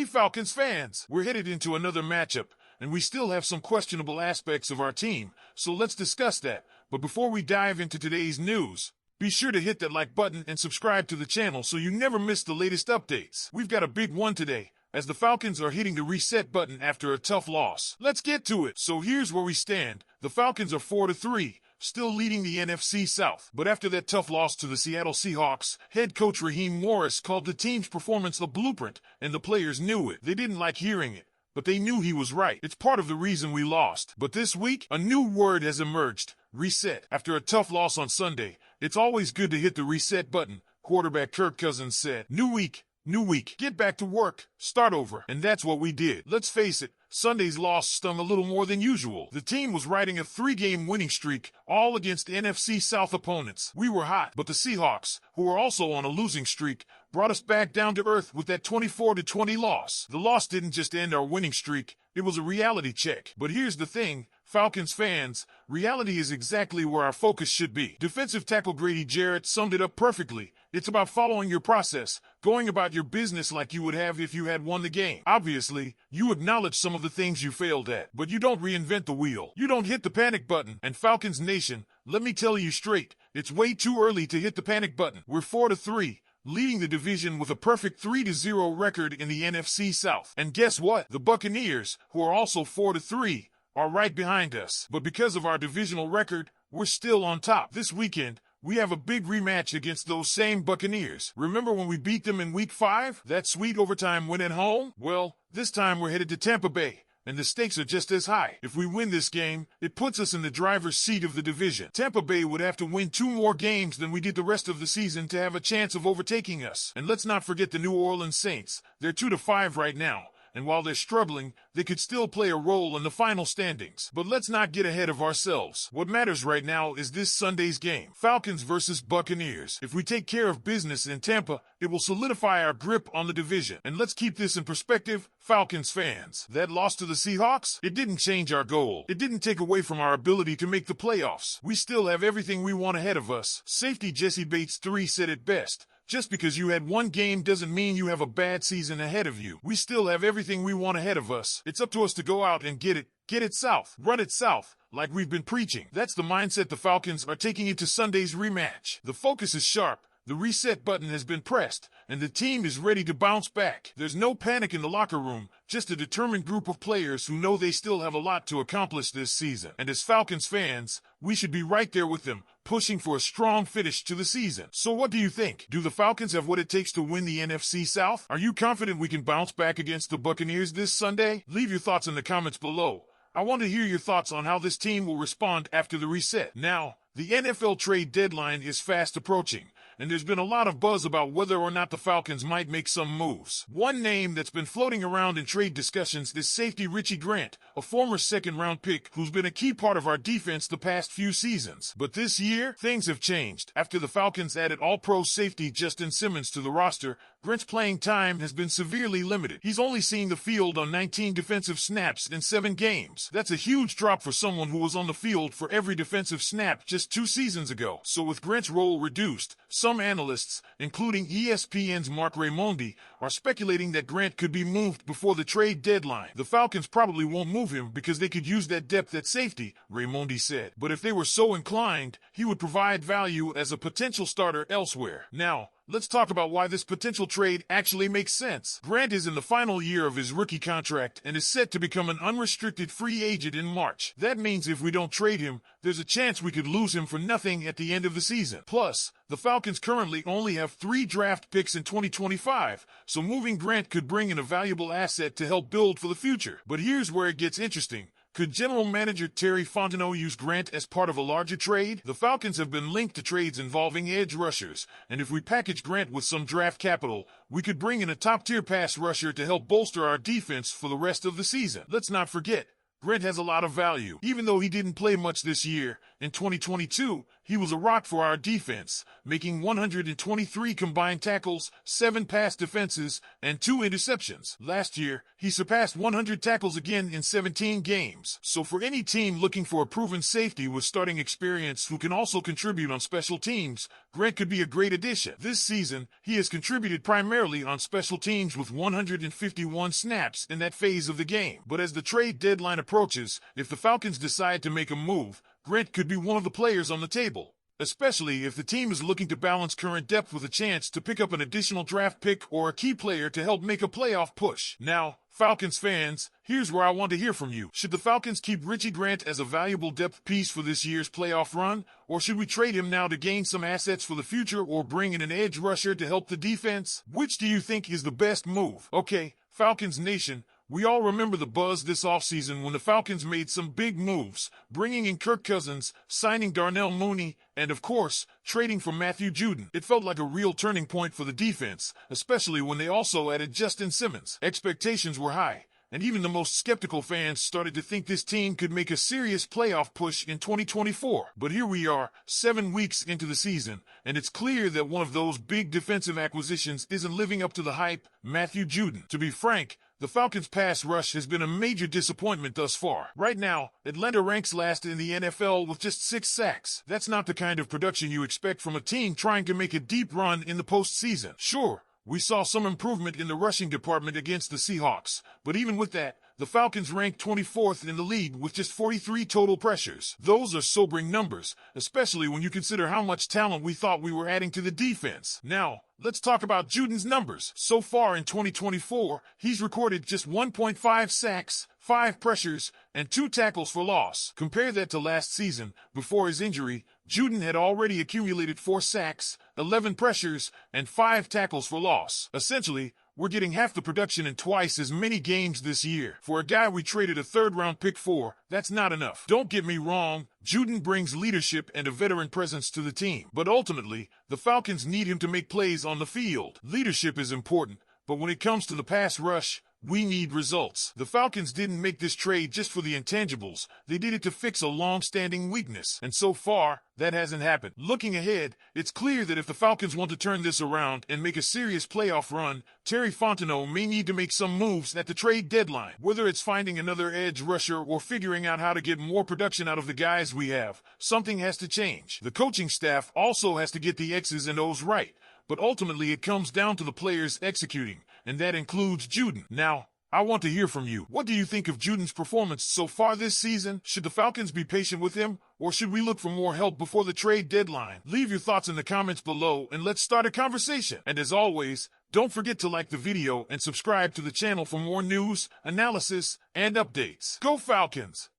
Hey Falcons fans, we're headed into another matchup, and we still have some questionable aspects of our team, so let's discuss that. But before we dive into today's news, be sure to hit that like button and subscribe to the channel so you never miss the latest updates. We've got a big one today, as the Falcons are hitting the reset button after a tough loss. Let's get to it. So here's where we stand. The Falcons are 4-3. Still leading the NFC South. But after that tough loss to the Seattle Seahawks, head coach Raheem Morris called the team's performance a blueprint, and the players knew it. They didn't like hearing it, but they knew he was right. It's part of the reason we lost. But this week, a new word has emerged: reset. After a tough loss on Sunday, it's always good to hit the reset button, quarterback Kirk Cousins said. New week, get back to work, start over. And that's what we did. Let's face it, Sunday's loss stung a little more than usual. The team was riding a 3-game winning streak, all against NFC South opponents. We were hot, but the Seahawks, who were also on a losing streak, brought us back down to earth with that 24-20 loss. The loss didn't just end our winning streak, it was a reality check. But here's the thing, Falcons fans, reality is exactly where our focus should be. Defensive tackle Grady Jarrett summed it up perfectly. It's about following your process, going about your business like you would have if you had won the game. Obviously, you acknowledge some of the things you failed at, but you don't reinvent the wheel. You don't hit the panic button. And Falcons Nation, let me tell you straight, it's way too early to hit the panic button. We're 4-3. Leading the division with a perfect 3-0 record in the NFC South. And guess what? The Buccaneers, who are also 4-3, are right behind us. But because of our divisional record, we're still on top. This weekend, we have a big rematch against those same Buccaneers. Remember when we beat them in Week 5? That sweet overtime win at home? Well, this time we're headed to Tampa Bay, and the stakes are just as high. If we win this game, it puts us in the driver's seat of the division. Tampa Bay would have to win 2 more games than we did the rest of the season to have a chance of overtaking us. And let's not forget the New Orleans Saints. They're 2-5 right now, and while they're struggling, they could still play a role in the final standings. But let's not get ahead of ourselves. What matters right now is this Sunday's game, Falcons versus Buccaneers. If we take care of business in Tampa, it will solidify our grip on the division. And let's keep this in perspective, Falcons fans. That loss to the Seahawks, it didn't change our goal. It didn't take away from our ability to make the playoffs. We still have everything we want ahead of us. Safety Jesse Bates III said it best: just because you had one game doesn't mean you have a bad season ahead of you. We still have everything we want ahead of us. It's up to us to go out and get it south, run it south, like we've been preaching. That's the mindset the Falcons are taking into Sunday's rematch. The focus is sharp. The reset button has been pressed, and the team is ready to bounce back. There's no panic in the locker room, just a determined group of players who know they still have a lot to accomplish this season. And as Falcons fans, we should be right there with them, pushing for a strong finish to the season. So what do you think? Do the Falcons have what it takes to win the NFC South? Are you confident we can bounce back against the Buccaneers this Sunday? Leave your thoughts in the comments below. I want to hear your thoughts on how this team will respond after the reset. Now, the NFL trade deadline is fast approaching, and there's been a lot of buzz about whether or not the Falcons might make some moves. One name that's been floating around in trade discussions is safety Richie Grant, a former second-round pick who's been a key part of our defense the past few seasons. But this year, things have changed. After the Falcons added all-pro safety Justin Simmons to the roster, Grant's playing time has been severely limited. He's only seen the field on 19 defensive snaps in 7 games. That's a huge drop for someone who was on the field for every defensive snap just 2 seasons ago. So with Grant's role reduced, some analysts, including ESPN's Mark Raimondi, are speculating that Grant could be moved before the trade deadline. The Falcons probably won't move him because they could use that depth at safety, Raimondi said. But if they were so inclined, he would provide value as a potential starter elsewhere. Now, let's talk about why this potential trade actually makes sense. Grant is in the final year of his rookie contract and is set to become an unrestricted free agent in March. That means if we don't trade him, there's a chance we could lose him for nothing at the end of the season. Plus, the Falcons currently only have 3 draft picks in 2025, so moving Grant could bring in a valuable asset to help build for the future. But here's where it gets interesting. Could General Manager Terry Fontenot use Grant as part of a larger trade? The Falcons have been linked to trades involving edge rushers, and if we package Grant with some draft capital, we could bring in a top-tier pass rusher to help bolster our defense for the rest of the season. Let's not forget, Grant has a lot of value. Even though he didn't play much this year, In 2022, he was a rock for our defense, making 123 combined tackles, 7 pass defenses, and 2 interceptions. Last year, he surpassed 100 tackles again in 17 games. So for any team looking for a proven safety with starting experience who can also contribute on special teams, Grant could be a great addition. This season, he has contributed primarily on special teams with 151 snaps in that phase of the game. But as the trade deadline approaches, if the Falcons decide to make a move, Grant could be one of the players on the table, especially if the team is looking to balance current depth with a chance to pick up an additional draft pick or a key player to help make a playoff push. Now, Falcons fans, here's where I want to hear from you. Should the Falcons keep Richie Grant as a valuable depth piece for this year's playoff run, or should we trade him now to gain some assets for the future or bring in an edge rusher to help the defense? Which do you think is the best move? Okay, Falcons Nation, we all remember the buzz this offseason when the Falcons made some big moves, bringing in Kirk Cousins, signing Darnell Mooney, and of course, trading for Matthew Judon. It felt like a real turning point for the defense, especially when they also added Justin Simmons. Expectations were high, and even the most skeptical fans started to think this team could make a serious playoff push in 2024. But here we are, 7 weeks into the season, and it's clear that one of those big defensive acquisitions isn't living up to the hype, Matthew Judon. To be frank, the Falcons' pass rush has been a major disappointment thus far. Right now, Atlanta ranks last in the NFL with just 6 sacks. That's not the kind of production you expect from a team trying to make a deep run in the postseason. Sure, we saw some improvement in the rushing department against the Seahawks, but even with that, the Falcons ranked 24th in the league with just 43 total pressures. Those are sobering numbers, especially when you consider how much talent we thought we were adding to the defense. Now, let's talk about Judon's numbers. So far in 2024, he's recorded just 1.5 sacks, 5 pressures, and 2 tackles for loss. Compare that to last season. Before his injury, Judon had already accumulated 4 sacks, 11 pressures, and 5 tackles for loss. Essentially, we're getting half the production in twice as many games this year. For a guy we traded a third-round pick for, that's not enough. Don't get me wrong, Judon brings leadership and a veteran presence to the team. But ultimately, the Falcons need him to make plays on the field. Leadership is important, but when it comes to the pass rush, we need results. The Falcons didn't make this trade just for the intangibles. They did it to fix a long-standing weakness. And so far, that hasn't happened. Looking ahead, it's clear that if the Falcons want to turn this around and make a serious playoff run, Terry Fontenot may need to make some moves at the trade deadline. Whether it's finding another edge rusher or figuring out how to get more production out of the guys we have, something has to change. The coaching staff also has to get the X's and O's right. But ultimately, it comes down to the players executing, and that includes Judon. Now, I want to hear from you. What do you think of Judon's performance so far this season? Should the Falcons be patient with him, or should we look for more help before the trade deadline? Leave your thoughts in the comments below, and let's start a conversation. And as always, don't forget to like the video and subscribe to the channel for more news, analysis, and updates. Go Falcons!